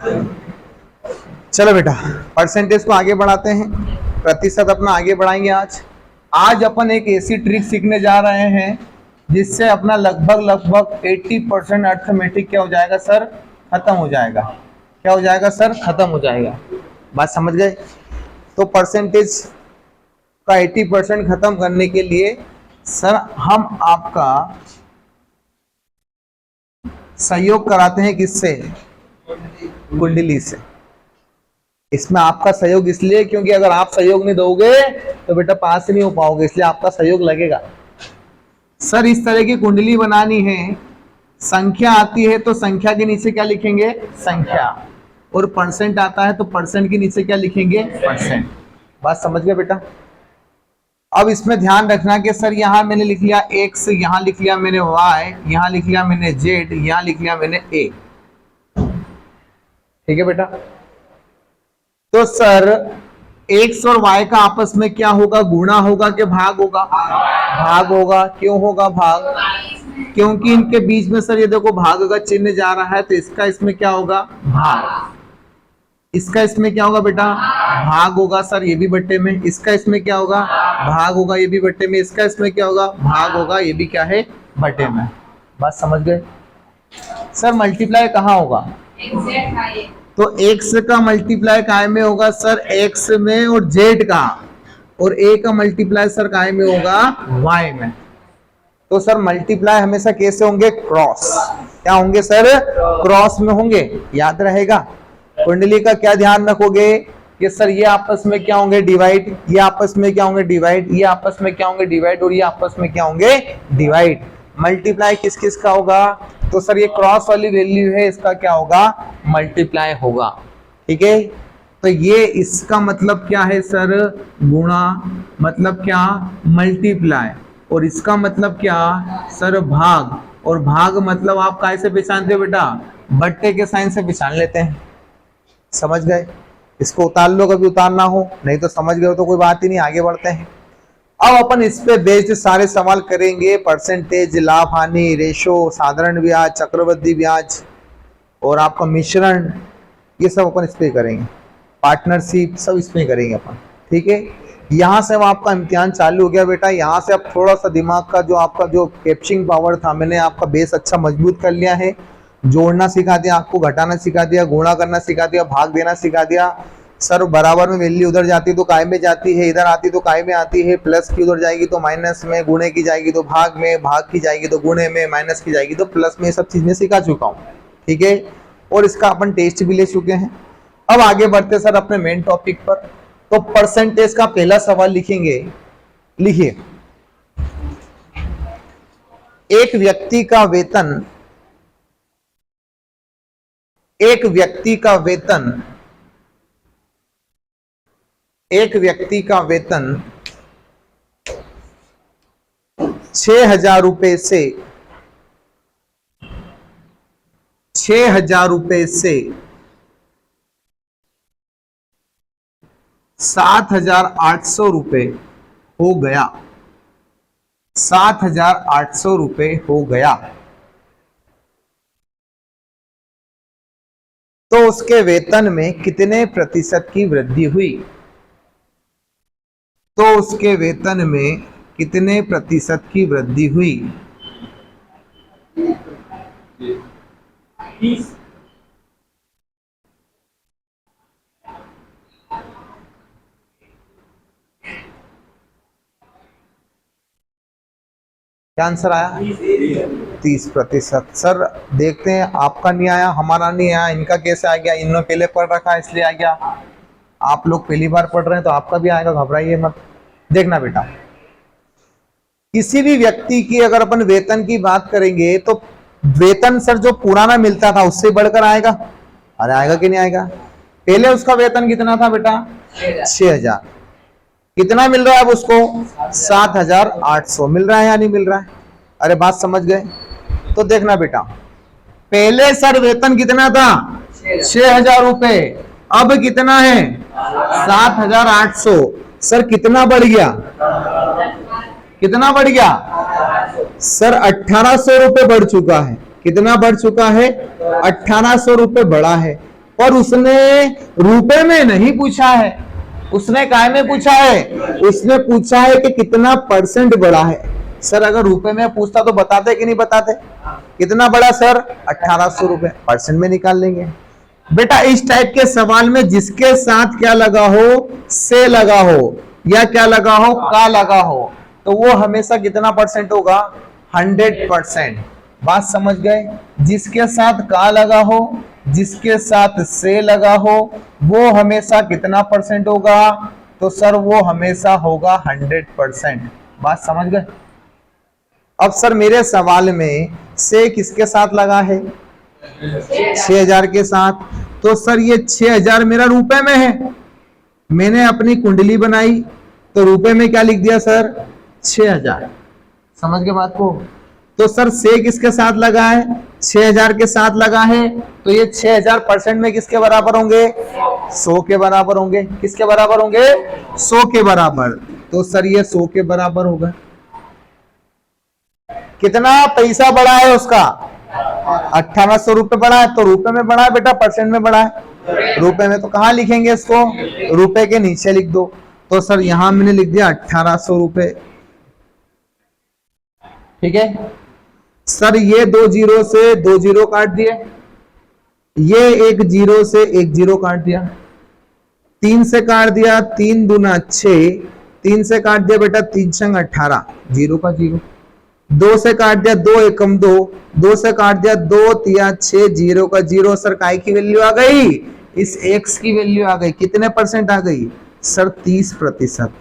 चलो बेटा, परसेंटेज को आगे बढ़ाते हैं, प्रतिशत अपना आगे बढ़ाएंगे। आज अपन एक ऐसी ट्रिक सीखने जा रहे हैं जिससे अपना लगभग 80% अर्थमेटिक क्या हो जाएगा सर, खत्म हो जाएगा। क्या हो जाएगा सर, खत्म हो जाएगा। बात समझ गए? तो परसेंटेज का 80% खत्म करने के लिए सर हम आपका सहयोग कराते हैं किससे? कुंडली से। इसमें आपका सहयोग इसलिए क्योंकि अगर आप सहयोग नहीं दोगे तो बेटा पास नहीं हो पाओगे, इसलिए आपका सहयोग लगेगा। सर इस तरह की कुंडली बनानी है, संख्या आती है तो संख्या के नीचे क्या लिखेंगे? संख्या। और परसेंट आता है तो परसेंट के नीचे क्या लिखेंगे? परसेंट। बात समझ गए बेटा? अब इसमें ध्यान रखना कि सर यहां मैंने लिख लिया x, यहां लिख लिया मैंने y, यहां लिख लिया मैंने z, यहां लिख लिया मैंने a। ठीक है बेटा? तो सर x और y का आपस में क्या होगा? गुणा होगा कि भाग होगा? भाग होगा। क्यों होगा भाग? क्योंकि इनके बीच में सर ये देखो भाग का चिन्ह जा रहा है, तो इसका इसमें क्या होगा? भाग। इसका इसमें क्या होगा बेटा? भाग होगा सर, ये भी बट्टे में। इसका इसमें क्या होगा? भाग होगा, ये भी बट्टे में। इसका इसमें क्या होगा? भाग होगा, ये भी क्या है? बट्टे में। बात समझ गए? सर मल्टीप्लाई कहाँ होगा? तो x का मल्टीप्लाई काय में होगा सर? x में। और z का और a का मल्टीप्लाई सर काय में होगा? y में। तो सर मल्टीप्लाई हमेशा कैसे होंगे? क्रॉस। क्या होंगे सर? क्रॉस में होंगे। याद रहेगा? कुंडली का क्या ध्यान रखोगे कि सर ये आपस में क्या होंगे? डिवाइड। ये आपस में क्या होंगे? डिवाइड। ये आपस में क्या होंगे? डिवाइड। और ये आपस में क्या होंगे? डिवाइड। मल्टीप्लाई किस किस का होगा? तो सर ये क्रॉस वाली वैल्यू है, इसका क्या होगा? मल्टीप्लाई होगा। ठीक है? तो ये इसका मतलब क्या है सर? गुणा। मतलब क्या? मल्टीप्लाई। और इसका मतलब क्या सर? भाग। और भाग मतलब आप कैसे पहचानते हो बेटा? बट्टे के साइन से पहचान लेते हैं। समझ गए? इसको उतार लो कभी उतारना हो, नहीं तो समझ गए हो तो कोई बात ही नहीं। आगे बढ़ते हैं। अब अपन इस पे बेस्ड सारे सवाल करेंगे। परसेंटेज, लाभ हानि, रेशो, साधारण ब्याज, चक्रवृद्धि ब्याज और आपका मिश्रण, ये सब अपन इस पे करेंगे। पार्टनरशिप सब इसमें करेंगे अपन। ठीक है? यहाँ से अब आपका इम्तिहान चालू हो गया बेटा। यहाँ से अब थोड़ा सा दिमाग का जो आपका जो कैप्चरिंग पावर था, मैंने आपका बेस अच्छा मजबूत कर लिया है। जोड़ना सिखा दिया आपको, घटाना सिखा दिया, गुणा करना सिखा दिया, भाग देना सिखा दिया। सर बराबर में वैल्यू उधर जाती तो काय में जाती है, इधर आती तो काय में आती है, प्लस की उधर जाएगी तो माइनस में, गुणे की जाएगी तो भाग में, भाग की जाएगी तो गुणे में, माइनस की जाएगी तो प्लस में। ये सब चीजें सिखा चुका हूँ। ठीक है? और इसका अपन टेस्ट भी ले चुके हैं। अब आगे बढ़ते सर अपने मेन टॉपिक पर। तो परसेंटेज का पहला सवाल लिखेंगे। लिखिए, एक व्यक्ति का वेतन, एक व्यक्ति का वेतन, एक व्यक्ति का वेतन 6,000 रुपए से 6,000 रुपए से 7,800 रुपए हो गया। 7,800 रुपए हो गया तो उसके वेतन में कितने प्रतिशत की वृद्धि हुई? तो उसके वेतन में कितने प्रतिशत की वृद्धि हुई? 30। क्या आंसर आया? 30%। सर देखते हैं, आपका नहीं आया, हमारा नहीं आया, इनका कैसे आ गया? इन्होंने पहले पढ़ रखा है इसलिए आ गया। आप लोग पहली बार पढ़ रहे हैं तो आपका भी आएगा, घबराइए मत। देखना बेटा, किसी भी व्यक्ति की अगर अपन वेतन की बात करेंगे तो वेतन सर जो पुराना मिलता था उससे बढ़कर आएगा। अरे आएगा कि नहीं आएगा? पहले उसका वेतन कितना था बेटा? 6,000। कितना मिल रहा है अब उसको? 7,800 मिल रहा है या नहीं मिल रहा है? अरे बात समझ गए? तो देखना बेटा, पहले सर वेतन कितना था? 6,000 रुपए। अब कितना है? 7,800। सर कितना बढ़ गया? कितना बढ़ गया? सर 1,800 रुपए बढ़ चुका है। कितना बढ़ चुका है? 1,800 रुपए बढ़ा है। पर उसने रुपए में नहीं पूछा है, उसने काय में पूछा है, उसने पूछा है कि कितना परसेंट बढ़ा है। सर अगर रुपए में पूछता तो बताते कि नहीं बताते? कितना बढ़ा सर? 1800 रुपए, परसेंट में निकाल लेंगे। बेटा इस टाइप के सवाल में जिसके साथ क्या लगा हो, से लगा हो या क्या लगा हो, का लगा हो, तो वो हमेशा कितना परसेंट होगा? 100%। बात समझ गए? जिसके साथ का लगा हो, जिसके साथ से लगा हो, वो हमेशा कितना परसेंट होगा? तो सर वो हमेशा होगा 100%। बात समझ गए? अब सर मेरे सवाल में से किसके साथ लगा है? 6000 के साथ। तो सर ये 6000 मेरा रुपए में है, मैंने अपनी कुंडली बनाई तो रुपए में क्या लिख दिया सर? 6000। समझ गए बात को? तो सर से किसके साथ लगा है? 6000 के साथ लगा है, तो ये 6000 परसेंट में किसके बराबर होंगे? 100 के बराबर होंगे। किसके बराबर होंगे? 100 के बराबर। तो सर ये 100 के बराबर होगा। कितना पैसा बढ़ा है उसका? 1800 रुपए बढ़ा है। तो रुपए में बढ़ा है बेटा, परसेंट में बढ़ा है? रुपए में। तो कहां लिखेंगे इसको? रुपए के नीचे लिख दो। तो सर यहां मैंने लिख दिया 1800 रुपए। ठीक है सर, ये 2 जीरो से 2 जीरो काट दिए, ये 1 जीरो से 1 जीरो काट दिया, 3 से काट दिया, 3 दूना 6, 3 से काट दिया बेटा 3 छंग 18, जीरो का जीरो। 2 से काट दिया, 2 एकम 2, 2 से काट दिया 2 तिया 6, जीरो का जीरो। सर काय की वैल्यू आ गई? इस x की वैल्यू आ गई। कितने परसेंट आ गई सर? 30%।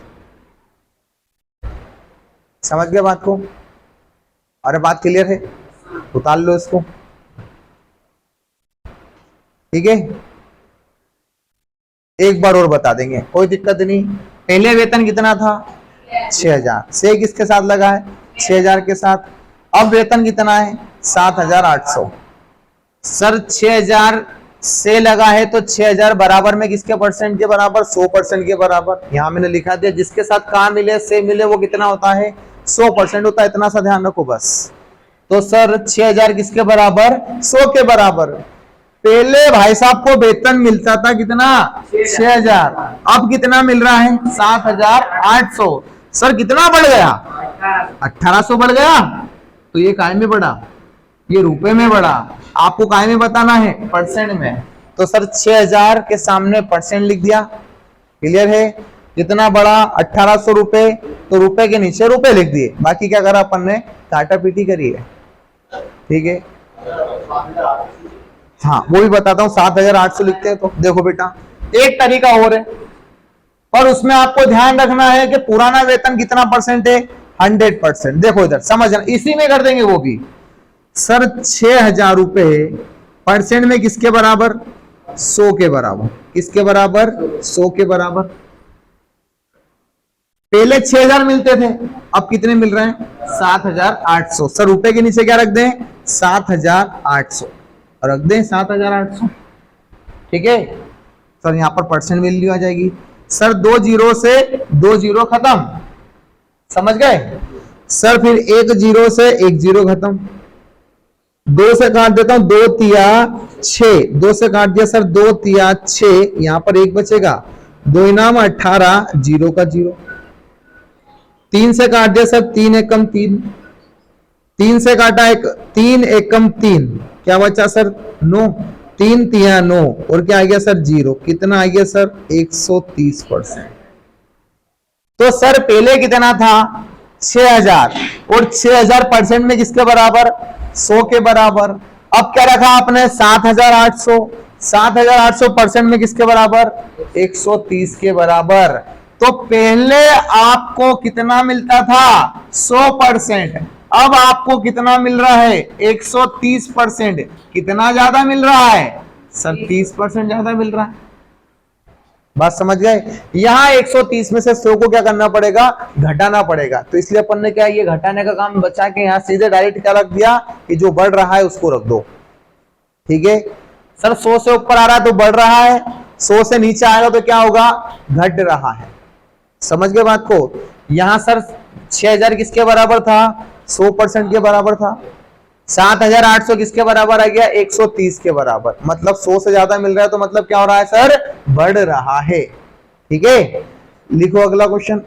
समझ गए बात को? अरे बात क्लियर है? उतार लो इसको। ठीक है, एक बार और बता देंगे, कोई दिक्कत नहीं। पहले वेतन कितना था? 6000। से किसके साथ लगा है? 6000 के साथ। अब वेतन कितना है? 7800। सर 6000 से लगा है तो 6000 बराबर में किसके परसेंट के बराबर? 100% के बराबर। यहां मैंने लिखा दिया, जिसके साथ कहा मिले, से मिले, वो कितना होता है? 100% होता है। इतना सा ध्यान रखो बस। तो सर 6000 किसके बराबर? 100 के बराबर। पहले भाई साहब को वेतन मिलता था कितना? 6000। अब कितना मिल रहा है? 7800। सर कितना बढ़ गया? 1800 बढ़ गया। तो ये काय में बढ़ा? ये रुपए में बढ़ा। आपको काय में बताना है? परसेंट में। तो सर 6000 के सामने परसेंट लिख दिया। क्लियर है? जितना बड़ा 1800 रुपए, तो रुपए के नीचे रुपए लिख दिए। बाकी क्या करा अपन ने? काटा पीटी करी है। ठीक है, हाँ वो भी बताता हूँ। 7800 लिखते हैं। तो देखो बेटा, एक तरीका और है, और उसमें आपको ध्यान रखना है कि पुराना वेतन कितना परसेंट है? 100%। देखो इधर समझना, इसी में कर देंगे वो भी। सर 6000 रुपए परसेंट में किसके बराबर? 100 के बराबर। किसके बराबर? 100 के बराबर। पहले 6000 मिलते थे, अब कितने मिल रहे हैं? 7800। सर रुपए के नीचे क्या रख दें? 7800 रख दें, 7800। ठीक है सर, यहां पर परसेंट वैल्यू आ जाएगी। सर 2 जीरो से 2 जीरो खत्म। समझ गए? सर फिर 1 जीरो से 1 जीरो खत्म। 2 से काट देता हूं, 2 तिया 6, 2 से काट दिया सर 2 तिया 6, यहां पर 1 बचेगा। 2 इनाम 18, जीरो का जीरो। 3 से काट दिया सर 3 एकम 3, 3 से काटा 3 एकम 3, क्या बचा सर? 9, 3 तिया 9, और क्या आ गया सर? जीरो। कितना आ गया सर? 130%। तो सर पहले कितना था? 6000, और 6000 परसेंट में किसके बराबर? 100 के बराबर। अब क्या रखा आपने? 7800। 7800 परसेंट में किसके बराबर? 130 के बराबर। तो पहले आपको कितना मिलता था? 100%। अब आपको कितना मिल रहा है? 130%। कितना ज्यादा मिल रहा है सर? 30% ज्यादा मिल रहा है। बात समझ गए? यहां 130 में से 100 को क्या करना पड़ेगा? घटाना पड़ेगा। तो इसलिए अपन ने क्या, ये घटाने का काम बचा के यहां सीधे डायरेक्ट क्या रख दिया कि जो बढ़ रहा है उसको रख दो। ठीक है सर, 100 से ऊपर आ रहा है तो बढ़ रहा है, 100 से नीचे आएगा तो क्या होगा? घट रहा है। समझ गए बात को? यहां सर 6000 किसके बराबर था? 100% के बराबर था। 7,800 किसके बराबर आ गया? 130 के बराबर। मतलब 100 से ज्यादा मिल रहा है तो मतलब क्या हो रहा है सर? बढ़ रहा है। ठीक है, लिखो अगला क्वेश्चन।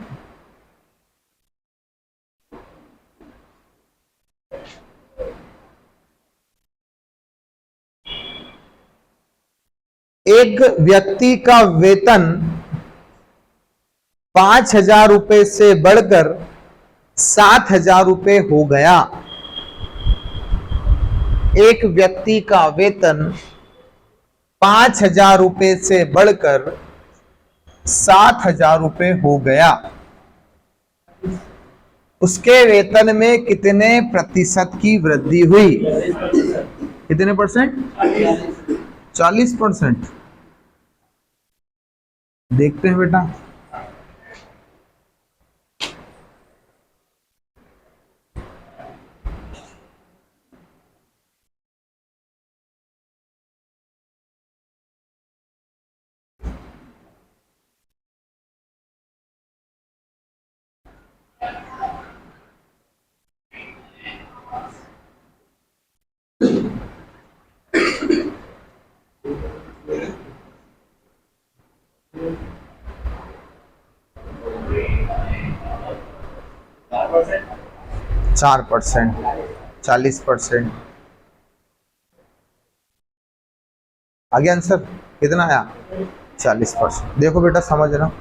एक व्यक्ति का वेतन 5,000 रुपए से बढ़कर 7,000 रुपए हो गया। एक व्यक्ति का वेतन 5,000 रुपए से बढ़कर 7,000 रुपए हो गया। उसके वेतन में कितने प्रतिशत की वृद्धि हुई? कितने परसेंट? 40%। देखते हैं बेटा। चार परसेंट, 40%। आगे आंसर कितना आया? 40%। देखो बेटा समझना,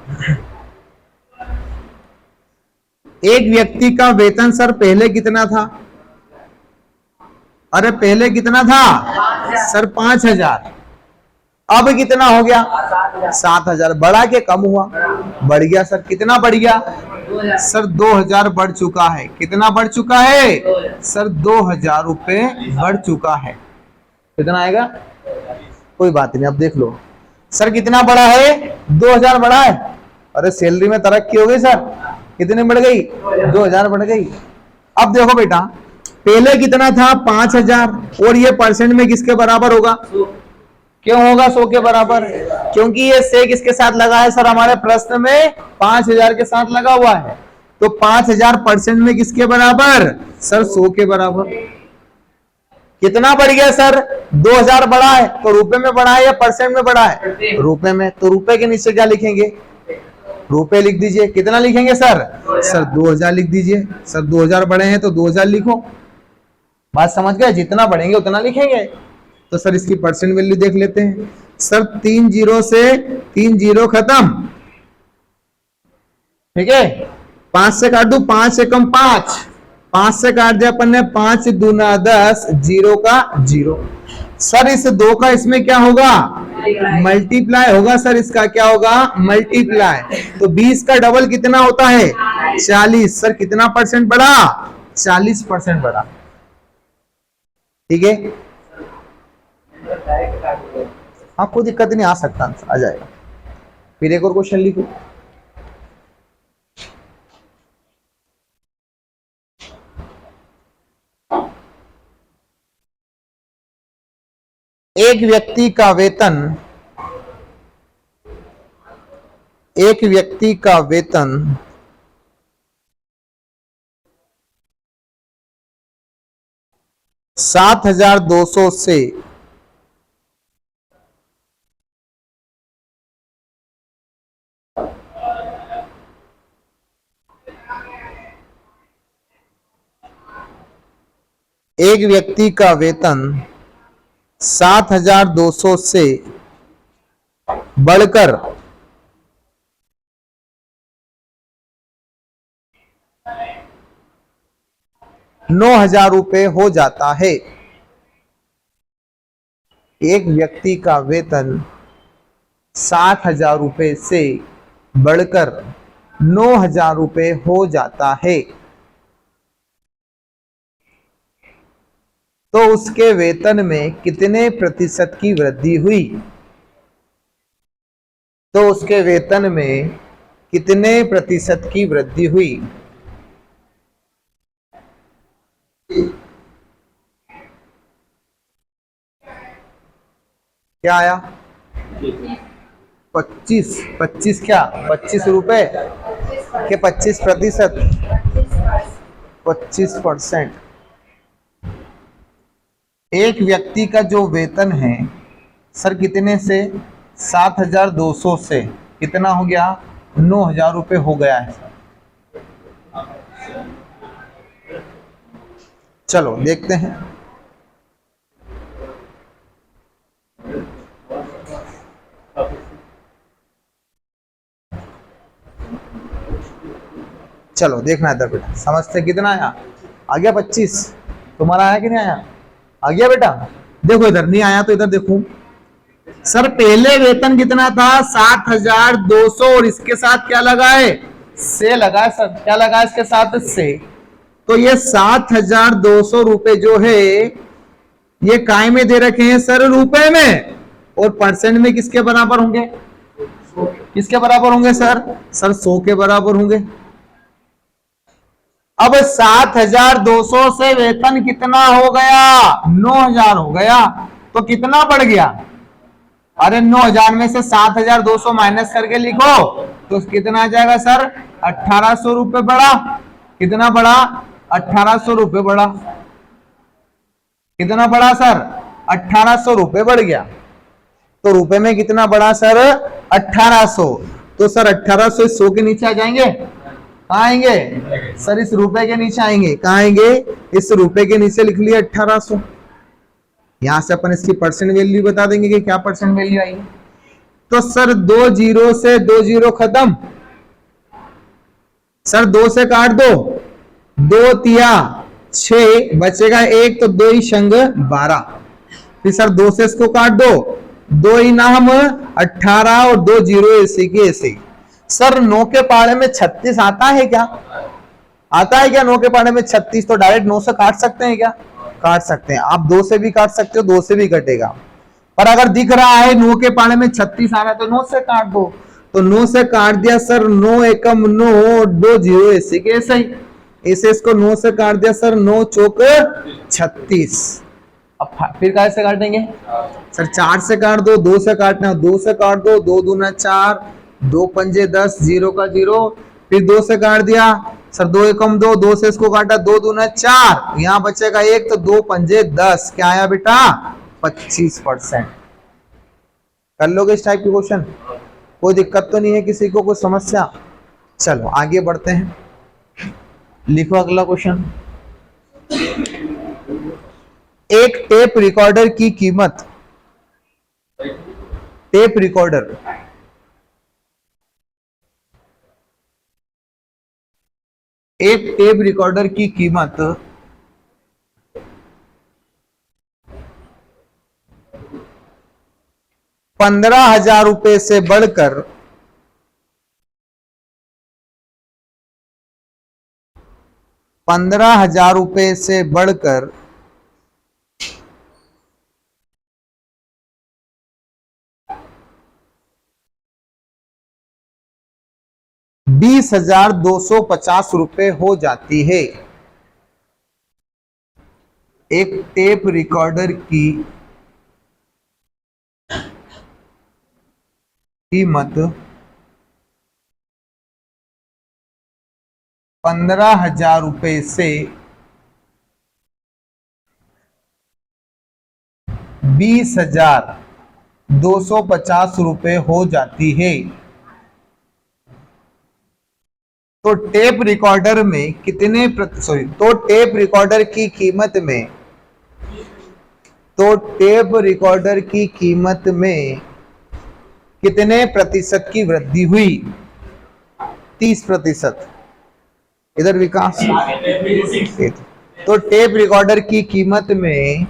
एक व्यक्ति का वेतन सर पहले कितना था? अरे पहले कितना था सर? 5,000। अब कितना हो गया? 7,000। बढ़ा के कम हुआ? बढ़ गया सर। कितना बढ़ गया सर? 2,000 बढ़ चुका है। कितना बढ़ चुका है सर? 2,000 रुपए बढ़ चुका है। कितना आएगा? कोई बात नहीं, अब देख लो सर कितना बढ़ा है? 2,000 बढ़ा है। अरे सैलरी में तरक्की हो गई सर। कितनी बढ़ गई? 2,000 बढ़ गई। अब देखो बेटा, पहले कितना था? 5,000। और ये परसेंट में किसके बराबर होगा? क्यों होगा 100 के बराबर? क्योंकि ये से किसके साथ लगा है सर? हमारे प्रश्न में 5,000 के साथ लगा हुआ है। तो 5,000 परसेंट में किसके बराबर सर? 100 के बराबर। कितना बढ़ गया सर? 2,000 बढ़ा है। तो रुपए में बढ़ा है या परसेंट में बढ़ा है? रुपए में। तो रुपए के नीचे क्या लिखेंगे? रुपए लिख दीजिए। कितना लिखेंगे सर? सर 2,000 लिख दीजिए। सर 2,000 बढ़े हैं तो 2,000 लिखो। बात समझ गए? जितना बढ़ेंगे उतना लिखेंगे। तो सर इसकी परसेंट वैल्यू देख लेते हैं। सर 3 जीरो से 3 जीरो खत्म। ठीक है, 5 से काट दू, 5 से कम 5, 5 से काट दिया अपन ने, 5 दूना 10, जीरो का जीरो। सर इस 2 का इसमें क्या होगा? मल्टीप्लाई होगा सर। इसका क्या होगा? मल्टीप्लाई। तो 20 का डबल कितना होता है? 40। सर कितना परसेंट बढ़ा? 40% बढ़ा। ठीक है, आपको दिक्कत नहीं, आ सकता आंसर आ जाएगा। फिर एक और क्वेश्चन लिखो। एक व्यक्ति का वेतन 7,200 से एक व्यक्ति का वेतन 7,200 से बढ़कर 9,000 रुपए हो जाता है। एक व्यक्ति का वेतन 7,000 रुपए से बढ़कर 9,000 रुपए हो जाता है, तो उसके वेतन में कितने प्रतिशत की वृद्धि हुई? तो उसके वेतन में कितने प्रतिशत की वृद्धि हुई? क्या आया? 25। 25 क्या? 25 रुपए के 25%? 25%। एक व्यक्ति का जो वेतन है सर कितने से, 7,200 से कितना हो गया, 9,000 रुपये हो गया है। चलो देखते हैं। चलो देखना इधर बेटा, समझते कितना आया, आ गया 25, तुम्हारा आया कि नहीं आया, आ गया बेटा। देखो इधर नहीं आया तो इधर देखो सर, पहले वेतन कितना था 7,200 और इसके साथ क्या लगा है, से लगा है सर, क्या लगा है इसके साथ, से। तो ये 7,200 रुपए जो है ये काय में दे रखे हैं सर, रुपए में, और परसेंट में किसके बराबर होंगे, किसके बराबर होंगे सर, 100 के बराबर होंगे। अब 7,200 से वेतन कितना हो गया, 9,000 हो गया, तो कितना बढ़ गया, अरे 9,000 में से 7,200 माइनस करके लिखो तो कितना आ जाएगा सर, 1,800 रुपए बढ़ा, कितना बढ़ा, 1,800 रुपए बढ़ा, कितना बढ़ा सर, 1,800 रुपए बढ़ गया। तो रुपए में कितना बढ़ा सर, 1,800। तो सर 1,800 100 के नीचे आ जाएंगे, कहाँ आएंगे सर, इस रुपए के नीचे आएंगे, कहाँ आएंगे, इस रुपए के नीचे लिख लिया 1,800। यहां से अपन इसकी परसेंट वैल्यू बता देंगे कि क्या परसेंट वैल्यू आई। तो सर 2 जीरो से 2 जीरो खत्म, सर 2 से काट दो, 2 तिया 6 बचेगा 1, तो 2 ही संग 12। फिर सर 2 से इसको काट दो, 2 ही नाम 18 और 2 जीरो ऐसे के ऐसे। सर 9 के पाड़े में 36 आता है क्या, आता है क्या 9 के पाड़े में 36, तो डायरेक्ट 9 से काट सकते हैं क्या, काट सकते हैं। आप 2 से भी काट सकते हो, 2 से भी कटेगा, पर अगर दिख रहा है 9 के पाड़े में 36 आ रहा है तो 9 से काट दो। तो 9 से काट दिया सर, 9 एकम 9, 2 जीरो ऐसे के ऐसे ही, ऐसे इसको 9 से काट दिया सर, 9 चौक 36। अब फिर कैसे काटेंगे सर, 4 से काट दो, 2 से काटना, 2 से काट दो, 2 दूना 4, 2 पंजे 10, 0 का 0, फिर 2 से काट दिया सर, 2 एकम 2, 2 से इसको काटा, 2 दूना 4, यहां बचेगा 1, तो 2 पंजे 10, क्या आया बेटा 25%। कर लोगे इस टाइप के क्वेश्चन, कोई दिक्कत तो नहीं है किसी को, कोई समस्या। चलो आगे बढ़ते हैं, लिखो अगला क्वेश्चन। एक टेप रिकॉर्डर की कीमत, टेप रिकॉर्डर एक टेप रिकॉर्डर की कीमत 15,000 रुपए से बढ़कर 15,000 रुपए से बढ़कर 20,250 रुपए हो जाती है। एक टेप रिकॉर्डर की कीमत 15,000 रुपए से 20,250 रुपए हो जाती है। तो टेप रिकॉर्डर में कितने तो टेप रिकॉर्डर की कीमत में, तो टेप रिकॉर्डर की कीमत में कितने प्रतिशत की वृद्धि हुई, 30%। इधर विकास, तो टेप रिकॉर्डर की कीमत में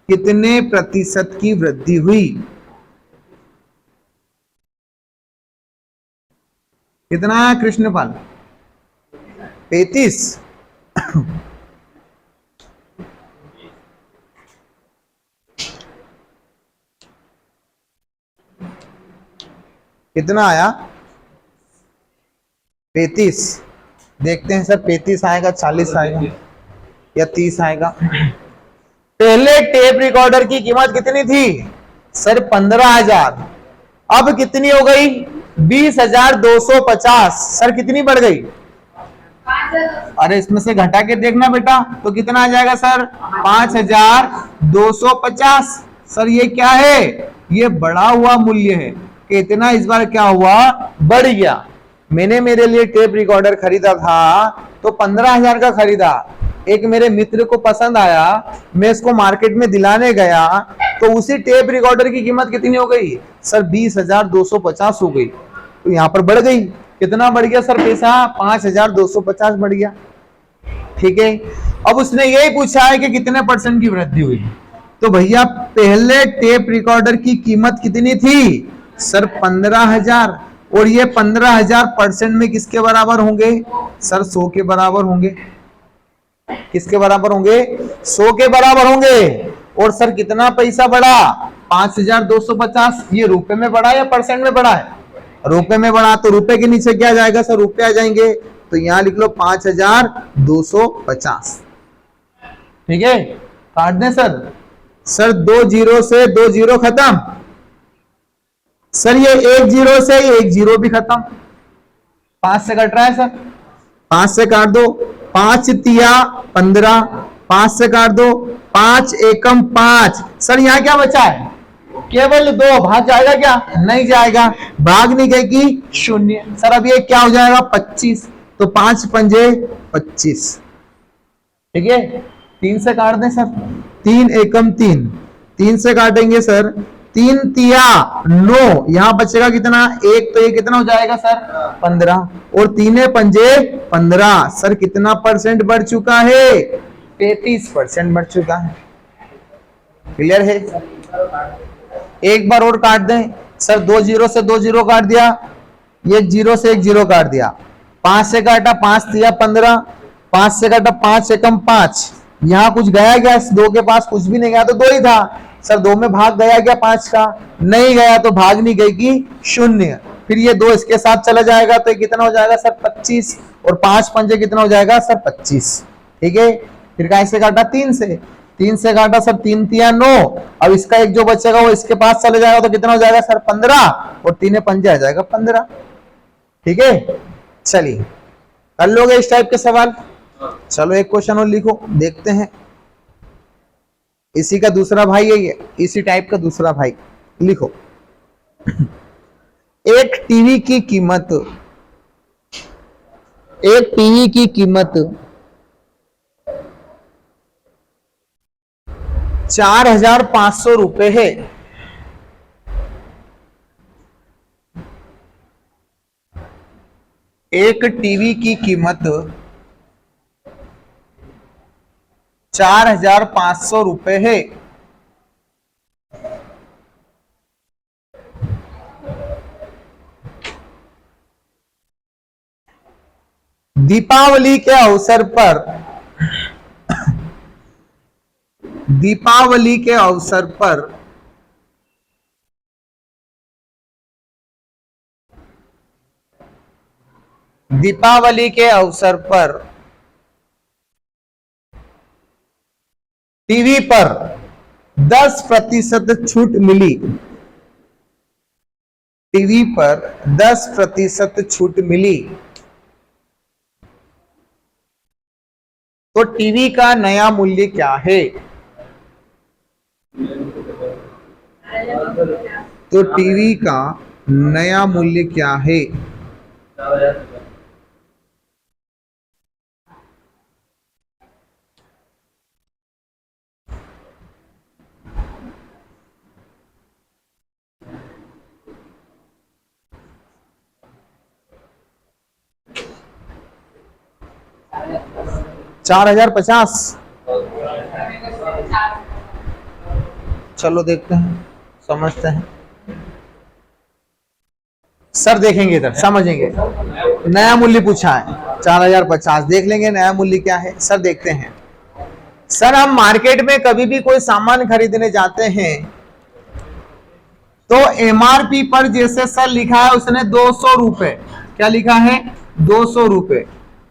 कितने प्रतिशत की वृद्धि हुई, कितना है कृष्णपाल, 35। कितना आया, 35। देखते हैं सर 35 आएगा, 40 आएगा या 30 आएगा। पहले टेप रिकॉर्डर की कीमत कितनी थी सर, 15,000। अब कितनी हो गई, 20,250। सर कितनी बढ़ गई, अरे इसमें से घटा के देखना बेटा, तो कितना आ जाएगा सर? 5250। सर ये क्या है? ये बढ़ा हुआ मूल्य है कि इतना इस बार क्या हुआ? बढ़ गया। मैंने मेरे लिए टेप रिकॉर्डर खरीदा था तो 15,000 का खरीदा। एक मेरे मित्र को पसंद आया, मैं इसको मार्केट में दिलाने गया तो उसी टेप रिकॉर्डर की कीमत कितनी हो गई सर? 20,250 हो गई। तो यहां पर बढ़ गई। कितना बढ़ गया सर पैसा? 5,250 बढ़ गया। ठीक है, अब उसने यही पूछा है कि कितने % की वृद्धि हुई। तो भैया पहले टेप रिकॉर्डर की कीमत कितनी थी सर? 15,000। और ये 15,000 % में किसके बराबर होंगे सर? 100 के बराबर होंगे। किसके बराबर होंगे? 100 के बराबर होंगे। और सर कितना पैसा बढ़ा? 5,250। ये रुपए में बढ़ा या % में बढ़ा है? रुपए में बढ़ा। तो रुपए के नीचे क्या जाएगा सर? रुपए आ जाएंगे। तो यहां लिख लो 5,250। ठीक है, काट दें सर? सर 2 जीरो से 2 जीरो खत्म। सर ये 1 जीरो से 1 जीरो भी खत्म। 5 से कट रहा है सर? 5 से काट दो। 5 तिया 15। 5 से काट दो। 5 एकम 5। सर यहाँ क्या बचा है? केवल 2। भाग जाएगा क्या? नहीं जाएगा। भाग नहीं गई 0। सर अब ये क्या हो जाएगा? 25। तो 5 पंजे 25। ठीक है, 3 से काट दें सर? 3 एकम 3। 3 से काटेंगे सर? 3 तिया 9। यहां बचेगा कितना? 1। तो ये कितना हो जाएगा सर? 15। और 3 पंजे 15। सर कितना % बढ़ चुका है? 33% बढ़ चुका है। क्लियर है? एक बार और काट दें सर? 2 जीरो से 2 जीरो काट दिया। 1 जीरो से 1 जीरो काट दिया। 5 से काटा? 5 तिया 15। 5 से काटा? 5 एकम 5। यहां कुछ गया क्या? 2 के पास कुछ भी नहीं गया, तो 2 ही था। सर 2 में भाग गया क्या 5 का? नहीं गया, तो भाग नहीं गई कि 0। फिर ये 2 इसके साथ चला जाएगा तो ये कितना हो जाएगा सर? 25। और 5 पंजे कितना हो जाएगा सर? 25। ठीक है, फिर कैसे काटा? 3 से। 3 से काटा सर? 3 तिया 9। अब इसका एक जो बचेगा वो इसके पास चले जाएगा तो कितना हो जाएगा सर? 15। और 3 पंजे आ जाएगा 15। ठीक है, चलिए कर लोगे इस टाइप के सवाल? चलो एक क्वेश्चन और लिखो, देखते हैं। इसी का दूसरा भाई है ये, इसी टाइप का दूसरा भाई। लिखो, एक टीवी की कीमत 4,500 रुपए है। एक टीवी की कीमत 4,500 रुपए है। दीपावली के अवसर पर दीपावली के अवसर पर दीपावली के अवसर पर टीवी पर 10% छूट मिली। टीवी पर 10% छूट मिली तो टीवी का नया मूल्य क्या है? तो टीवी का नया मूल्य क्या है? $4,050। चलो देखते हैं, समझते हैं। सर देखेंगे इधर, समझेंगे। नया मूल्य पूछा है 4,050, देख लेंगे नया मूल्य क्या है। सर देखते हैं। सर हम मार्केट में कभी भी कोई सामान खरीदने जाते हैं तो एमआरपी पर जैसे सर लिखा है उसने 200 रुपए, क्या लिखा है? 200 रुपए।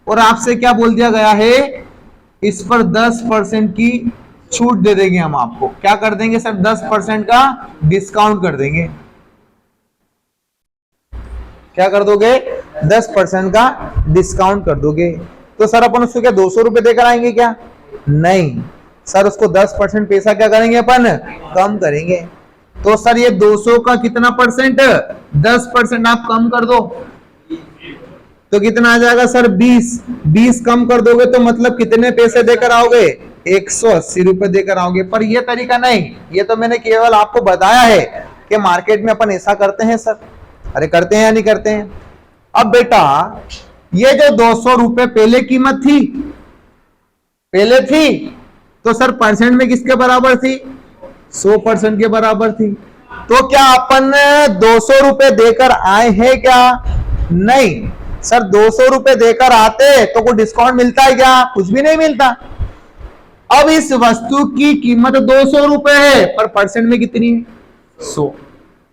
और आपसे क्या बोल दिया गया है? इस पर 10% की छूट दे देंगे हम आपको। क्या कर देंगे सर? 10% का डिस्काउंट कर देंगे। क्या कर दोगे? 10% का डिस्काउंट कर दोगे। तो तो सर अपन उसको क्या 200 रुपए देकर आएंगे क्या? नहीं सर, उसको 10% पैसा क्या करेंगे अपन? कम करेंगे। तो सर ये 200 का कितना परसेंट? 10% आप कम कर दो तो कितना आ जाएगा सर? 20। 20 कम कर दोगे तो मतलब कितने पैसे देकर आओगे? 180 रुपए देकर आओगे। पर ये तरीका नहीं, ये तो मैंने केवल आपको बताया है कि मार्केट में अपन ऐसा करते हैं सर। अरे करते हैं या नहीं करते हैं? अब बेटा ये जो 200 रुपए पहले कीमत थी, पहले थी, तो सर परसेंट में किसके बराबर थी? 100% के बराबर थी। तो क्या अपन 200 रुपए देकर आए हैं क्या? नहीं सर, 200 रुपए देकर आते तो कोई डिस्काउंट मिलता है क्या? कुछ भी नहीं मिलता। अब इस वस्तु की कीमत 200 रुपए है, पर परसेंट में कितनी है? 100।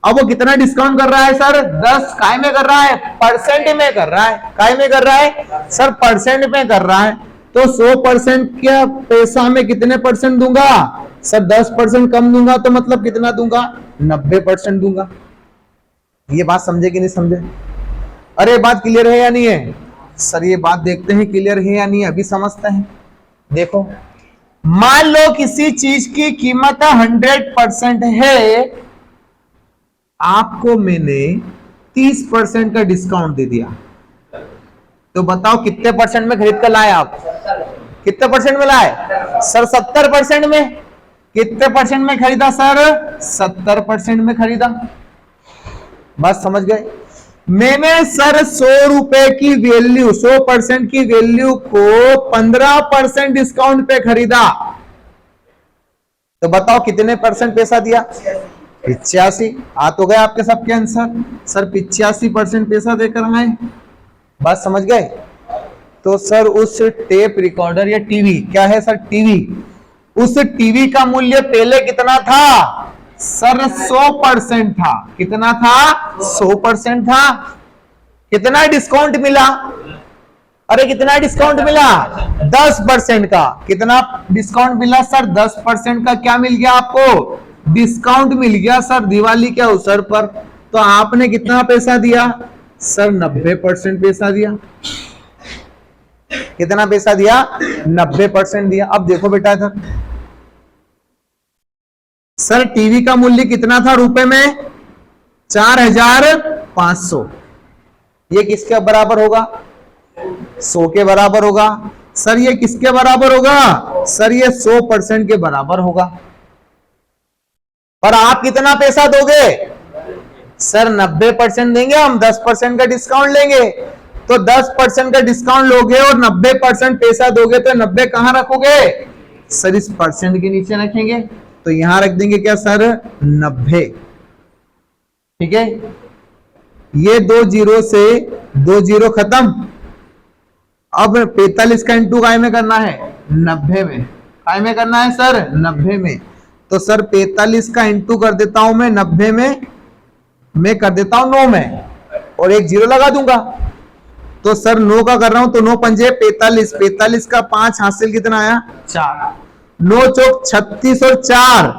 अब वो कितना डिस्काउंट कर रहा है सर? 10। काय में कर रहा है? परसेंट में कर रहा है। काय में कर रहा है सर? परसेंट में कर रहा है। तो 100% के पैसा में कितने परसेंट दूंगा सर? 10% कम दूंगा, तो मतलब कितना दूंगा? 90% दूंगा। ये बात समझे कि नहीं समझे? अरे बात क्लियर है या नहीं है सर? ये बात देखते हैं क्लियर है या नहीं, अभी समझते हैं। देखो मान लो किसी चीज की कीमत 100% है, आपको मैंने 30% का डिस्काउंट दे दिया, तो बताओ कितने परसेंट में खरीद कर लाए आप? कितने परसेंट में लाए सर? 70% में। कितने परसेंट में खरीदा सर? 70% में खरीदा। बस समझ गए? मैंने सर 100 रुपए की वैल्यू, 100% की वैल्यू को 15% डिस्काउंट पे खरीदा, तो बताओ कितने परसेंट पैसा दिया? 85। आ तो गए आपके सबके आंसर। सर 85% पैसा देकर आए। बात समझ गए? तो सर उस टेप रिकॉर्डर या टीवी, क्या है सर? टीवी, उस टीवी का मूल्य पहले कितना था सर? 100% था। कितना था? 100% था। कितना डिस्काउंट मिला? अरे कितना डिस्काउंट मिला? 10% का। कितना डिस्काउंट मिला सर? 10% का। क्या मिल गया आपको? डिस्काउंट मिल गया सर दिवाली के अवसर पर। तो आपने कितना पैसा दिया सर? 90% पैसा दिया। कितना पैसा दिया? 90% दिया। अब देखो बेटा इधर, सर टीवी का मूल्य कितना था रुपए में? 4500। ये किसके बराबर होगा? 100 के बराबर होगा। सर ये किसके बराबर होगा? सर ये 100% के बराबर होगा। पर आप कितना पैसा दोगे सर? 90% देंगे हम, 10% का डिस्काउंट लेंगे। तो 10% का डिस्काउंट लोगे और 90% पैसा दोगे, तो 90 कहां रखोगे सर? इस परसेंट के नीचे रखेंगे। तो यहां रख देंगे क्या सर? 90। ठीक है, ये 2 जीरो से 2 जीरो खत्म। अब 45 का इंटू काय में करना है? 90 में। काय में करना है सर? 90 में। तो सर 45 का इंटू कर देता हूं मैं 90 में, मैं कर देता हूं 9 में, और एक जीरो लगा दूंगा। तो सर 9 का कर रहा हूं, तो 9 पंजे 45, 45 का 5 हासिल कितना आया? 4। 9 चौक 36 और 4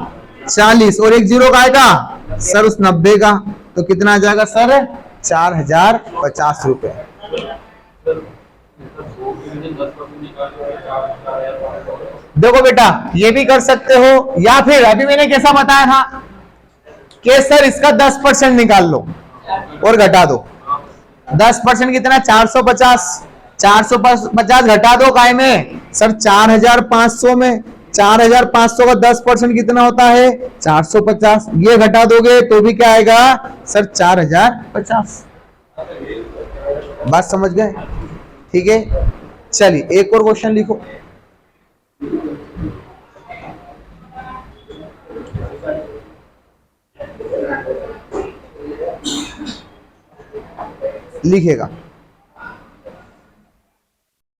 40, और एक जीरो का आएगा सर उस 90 का। तो कितना आ जाएगा सर? 4050 रुपए। देखो बेटा ये भी कर सकते हो, या फिर अभी मैंने कैसा बताया था कि सर इसका 10% निकाल लो और घटा दो। 10% कितना? 450। 450 घटा दो काय में सर? 4500 में। 4500 का 10% कितना होता है? 450। ये घटा दोगे तो भी क्या आएगा सर? 4050। बात समझ गए? ठीक है, चलिए एक और क्वेश्चन लिखो। लिखेगा,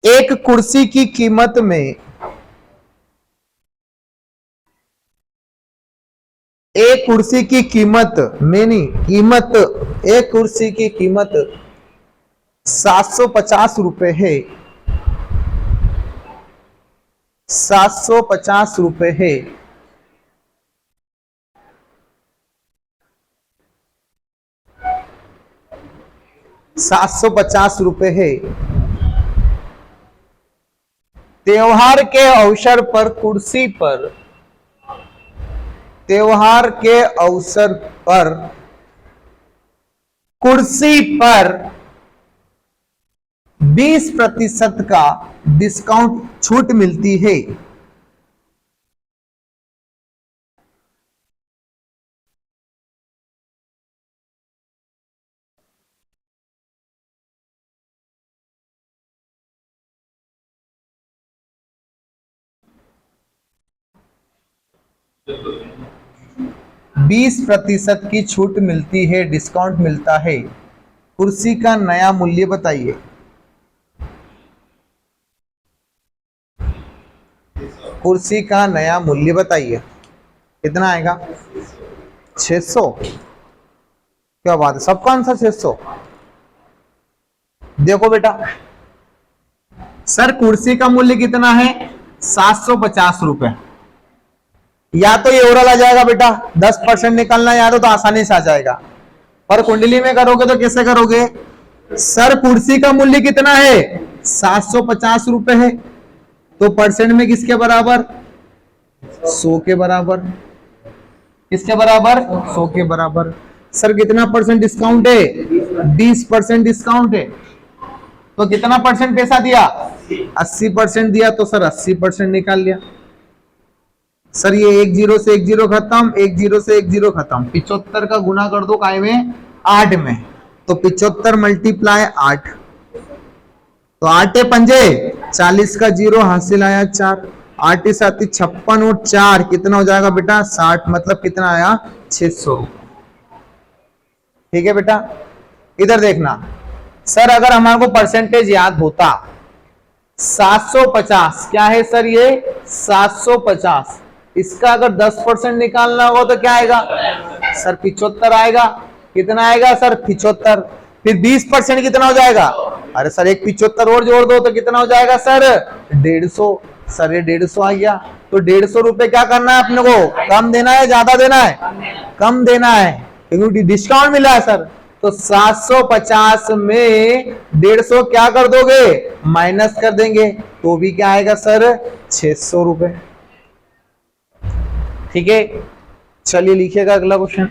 एक कुर्सी की कीमत में, एक कुर्सी की कीमत में नहीं, कीमत, एक कुर्सी की कीमत 750 रुपए है। 750 रुपए है। ₹750 है। त्योहार के अवसर पर कुर्सी पर, त्योहार के अवसर पर कुर्सी पर 20% का डिस्काउंट छूट मिलती है। बीस प्रतिशत की छूट मिलती है, डिस्काउंट मिलता है। कुर्सी का नया मूल्य बताइए। कुर्सी का नया मूल्य बताइए, कितना आएगा? 600। क्या बात है, सबका आंसर 600। देखो बेटा सर, कुर्सी का मूल्य कितना है? 750 रुपए। या तो ये ओरल आ जाएगा बेटा, 10% निकालना याद हो तो आसानी से आ जाएगा, पर कुंडली में करोगे तो कैसे करोगे? सर कुर्सी का मूल्य कितना है? 750 रुपए है, तो परसेंट में किसके बराबर? 100 के बराबर। किसके बराबर? 100 के बराबर। सर कितना परसेंट डिस्काउंट है? 20% डिस्काउंट है, तो कितना परसेंट पैसा दिया? 80% दिया, तो सर 80% निकाल लिया। सर ये 1 0 से 1 0 खत्म, 1 0 से 1 0 खत्म। 75 का गुना कर दो काय में? 8 में, तो 75 मल्टीप्लाई 8, तो 8 पंजे 40 का 0 हासिल आया 4, 8 7 56 और 4 कितना हो जाएगा बेटा? 60। मतलब कितना आया? 600। ठीक है बेटा, इधर देखना। सर अगर हमारे को परसेंटेज याद होता, 750 क्या है सर? ये 750, इसका अगर 10% निकालना होगा तो क्या आएगा सर? 75 आएगा। कितना आएगा सर? 75। फिर 20% कितना हो जाएगा? अरे सर एक 75 और जोड़ दो तो कितना हो जाएगा सर? 150। सर ये 150 आ गया, तो 150 रुपए क्या करना है अपने को? कम देना है, ज्यादा देना है? कम देना है, क्योंकि डिस्काउंट मिला है सर। तो 750 में 150 क्या कर दोगे? माइनस कर देंगे, तो भी क्या आएगा सर? 600 रुपए। ठीक है, चलिए लिखिएगा अगला क्वेश्चन।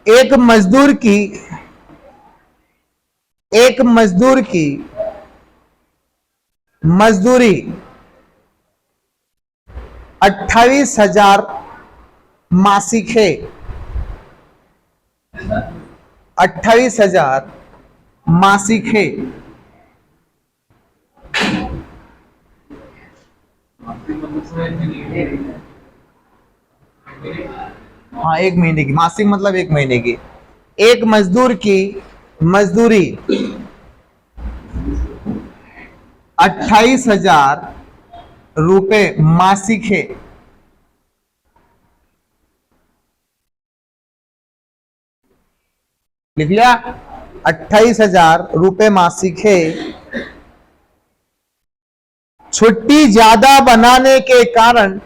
एक मजदूर की मजदूरी 28,000 मासिक है। 28,000 मासिक है। हाँ, 1 महीने की। मासिक मतलब 1 महीने की। एक मजदूर की मजदूरी 28,000 रुपए मासिक है। लिख लिया? 28,000 रुपए मासिक है। छुट्टी ज्यादा बनाने के कारण,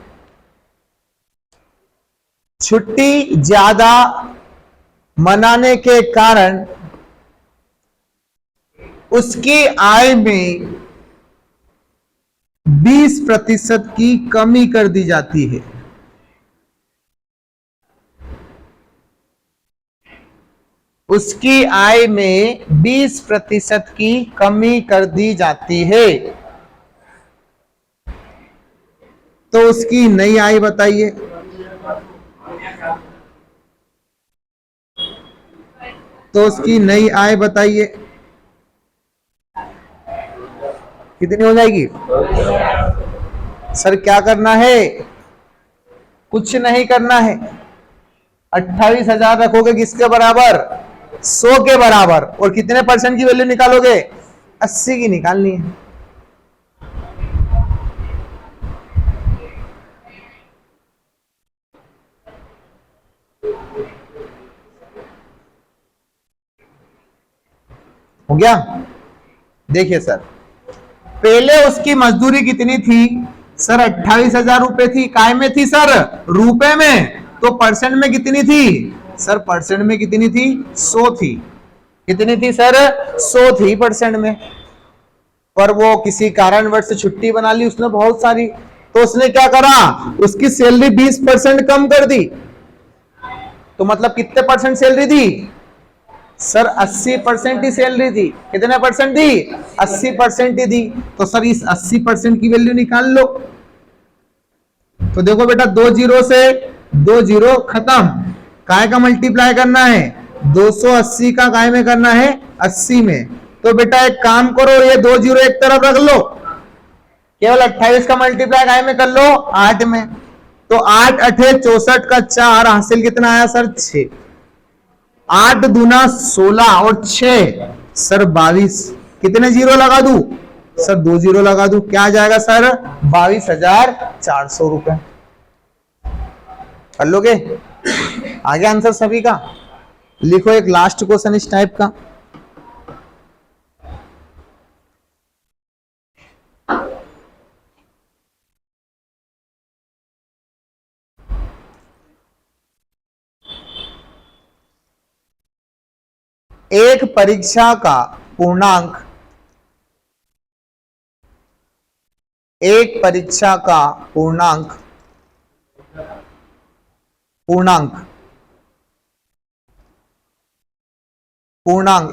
छुट्टी ज्यादा मनाने के कारण उसकी आय में 20% की कमी कर दी जाती है। उसकी आय में 20% की कमी कर दी जाती है, तो उसकी नई आय बताइए। तो उसकी नई आय बताइए कितनी हो जाएगी? सर क्या करना है? कुछ नहीं करना है। 28,000 रखोगे किसके बराबर? 100 के बराबर। और कितने परसेंट की वैल्यू निकालोगे? 80 की निकालनी है। हो गया? देखिए सर, पहले उसकी मजदूरी कितनी थी? सर 28,000 रुपए थी। काय में थी सर? रुपए में। तो परसेंट में कितनी थी सर? परसेंट में कितनी थी? 100 थी। कितनी थी सर? 100 थी परसेंट में। पर वो किसी कारणवश से छुट्टी बना ली उसने बहुत सारी, तो उसने क्या करा, उसकी सैलरी 20% कम कर दी। तो मतलब कितने परसेंट सैलरी दी सर? 80% ही सैलरी दी। कितने परसेंट दी? 80% ही दी। तो सर इस 80% की वैल्यू निकाल लो। तो देखो बेटा, 2 जीरो से 2 जीरो खत्म। काय का मल्टीप्लाई करना है? 280 का काय में करना है? 80 में। तो बेटा एक काम करो, ये 2 जीरो एक तरफ रख लो, केवल 28 का मल्टीप्लाई काय में कर लो? 8 में। तो 8 अठे 64 का 4 हासिल कितना आया सर? 6। 8 दूना 16 और 6 सर 22। कितने जीरो लगा दू सर? 2 जीरो लगा दू। क्या आ जाएगा सर? 22,400 रुपए। कर लोगे? आगे आंसर सभी का लिखो। एक लास्ट क्वेश्चन इस टाइप का। एक परीक्षा का पूर्णांक, एक परीक्षा का पूर्णांक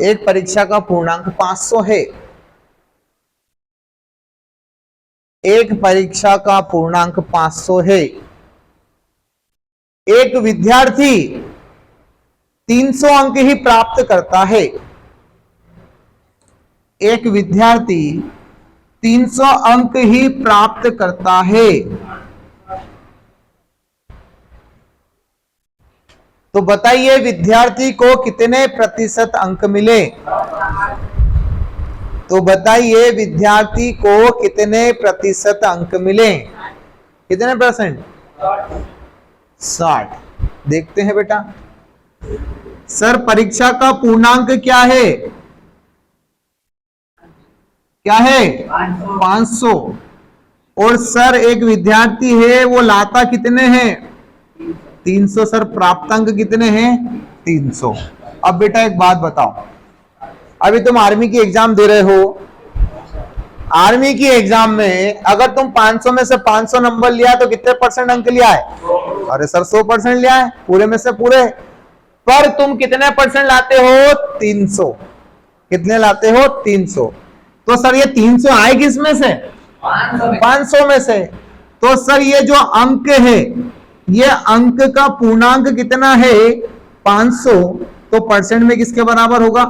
एक परीक्षा का पूर्णांक 500 है। एक परीक्षा का पूर्णांक 500 है। एक विद्यार्थी 300 अंक ही प्राप्त करता है। एक विद्यार्थी 300 अंक ही प्राप्त करता है। तो बताइए विद्यार्थी को कितने प्रतिशत अंक मिले? तो बताइए विद्यार्थी को कितने प्रतिशत अंक मिले? कितने परसेंट? 60। देखते हैं बेटा। सर परीक्षा का पूर्णांक क्या है? क्या है? 500। और सर एक विद्यार्थी है, वो लाता कितने हैं? 300। सर प्राप्तांक कितने हैं? 300। अब बेटा एक बात बताओ, अभी तुम आर्मी की एग्जाम दे रहे हो। आर्मी की एग्जाम में अगर तुम 500 में से 500 नंबर लिया तो कितने परसेंट अंक लिया है? अरे सर 100% लिया है, पूरे में से पूरे। पर तुम कितने परसेंट लाते हो? 300। कितने लाते हो? 300। तो सर ये 300 आए किस में से? 500 में से। तो सर ये जो अंक है, ये अंक का पूर्णांक कितना है? 500। तो परसेंट में किसके बराबर होगा?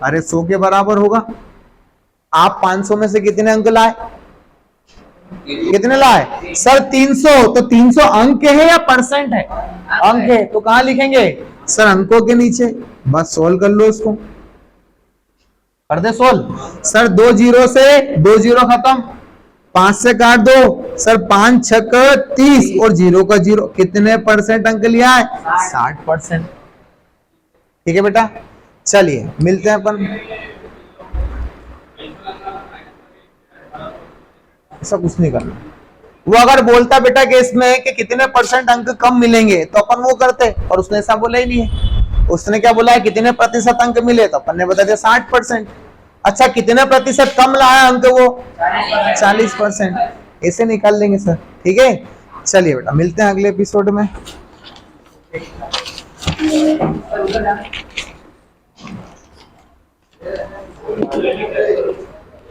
अरे 100 के बराबर होगा। आप 500 में से कितने अंक लाए? कितने लाए सर? 300। तो 300 अंक है या परसेंट है? अंक है। तो कहां लिखेंगे सर? अंकों के नीचे। बस सोल्व कर लो इसको। कर दे सोल्व। सर 2 जीरो से 2 जीरो खत्म, 5 से काट दो सर, 5 छक 30 और 0 का 0। कितने परसेंट अंक लिया है? 60%। ठीक है बेटा, चलिए मिलते हैं अपन। ऐसा कुछ नहीं करना। वो अगर बोलता बेटा केस में कि कितने परसेंट अंक कम मिलेंगे तो अपन वो करते, और उसने ऐसा बोला ही नहीं है। उसने क्या बोला है? कितने प्रतिशत अंक मिले, तो अपन ने बता दिया 60%। अच्छा कितने प्रतिशत कम लाया अंक? वो 40%। ऐसे निकाल लेंगे सर। ठीक है, चलिए बेटा मिलते हैं अगले एपिसोड में।